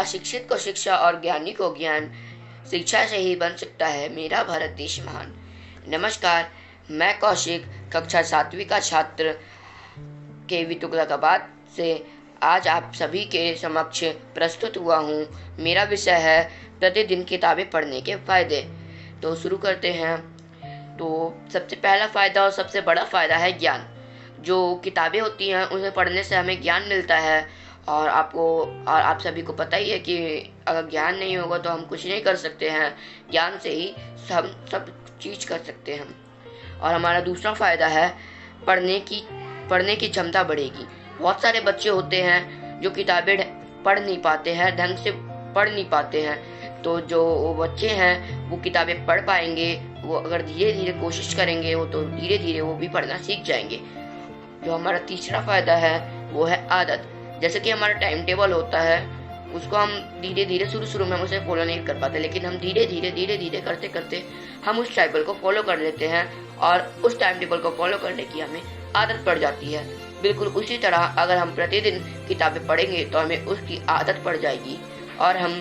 अशिक्षित को शिक्षा और ज्ञानी को ज्ञान, शिक्षा से ही बन सकता है मेरा भारत देश महान। नमस्कार, मैं कौशिक कक्षा 7वीं का छात्र के तुगलकाबाद से आज आप सभी के समक्ष प्रस्तुत हुआ हूँ। मेरा विषय है प्रतिदिन किताबें पढ़ने के फायदे। तो शुरू करते हैं। तो सबसे पहला फ़ायदा और सबसे बड़ा फ़ायदा है ज्ञान। जो किताबें होती हैं उन्हें पढ़ने से हमें ज्ञान मिलता है और आप सभी को पता ही है कि अगर ज्ञान नहीं होगा तो हम कुछ नहीं कर सकते हैं। ज्ञान से ही सब चीज़ कर सकते हैं हम। और हमारा दूसरा फ़ायदा है पढ़ने की क्षमता बढ़ेगी। बहुत सारे बच्चे होते हैं जो किताबें पढ़ नहीं पाते हैं, ढंग से पढ़ नहीं पाते हैं। तो जो वो बच्चे हैं वो किताबें पढ़ पाएंगे, वो अगर धीरे धीरे कोशिश करेंगे वो तो धीरे धीरे वो भी पढ़ना सीख जाएंगे। जो हमारा तीसरा फ़ायदा है वो है आदत। जैसे कि हमारा टाइम टेबल होता है, उसको हम धीरे धीरे शुरू में हम उसे फॉलो नहीं कर पाते, लेकिन हम धीरे धीरे करते करते हम उस टेबल को फॉलो कर लेते हैं और उस टाइम टेबल को फॉलो करने की हमें आदत पड़ जाती है। बिल्कुल उसी तरह अगर हम प्रतिदिन किताबें पढ़ेंगे तो हमें उसकी आदत पड़ जाएगी और हम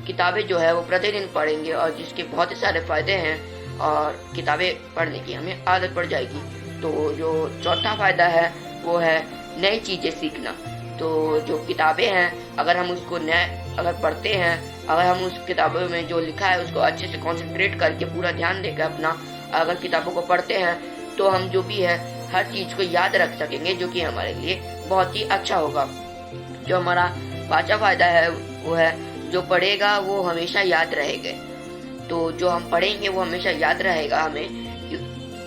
किताबें जो है वो प्रतिदिन पढ़ेंगे और जिसके बहुत ही सारे फ़ायदे हैं और किताबें पढ़ने की हमें आदत पड़ जाएगी। तो जो चौथा फ़ायदा है वो है नई चीज़ें सीखना। तो जो किताबें हैं अगर हम उसको अगर पढ़ते हैं, अगर हम उस किताबों में जो लिखा है उसको अच्छे से कंसंट्रेट करके पूरा ध्यान देकर अपना अगर किताबों को पढ़ते हैं तो हम जो भी है हर चीज़ को याद रख सकेंगे, जो कि हमारे लिए बहुत ही अच्छा होगा। जो हमारा पांचवा फ़ायदा है वो है जो पढ़ेगा वो हमेशा याद रहेगा। तो जो हम पढ़ेंगे वो हमेशा याद रहेगा हमें।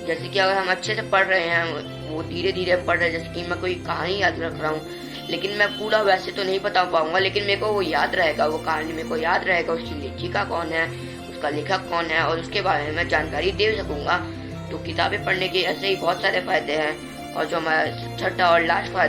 जैसे कि अगर हम अच्छे से पढ़ रहे हैं, वो धीरे धीरे पढ़ रहे हैं, जैसे कि मैं कोई कहानी याद रख रहा हूँ, लेकिन मैं पूरा वैसे तो नहीं बता पाऊंगा, लेकिन मेरे को वो याद रहेगा, वो कहानी मेरे को याद रहेगा, उसकी लेखिका कौन है, उसका लेखक कौन है और उसके बारे में मैं जानकारी दे सकूंगा। तो किताबें पढ़ने के ऐसे ही बहुत सारे फायदे हैं। और जो हमारा छठा और लास्ट फायदा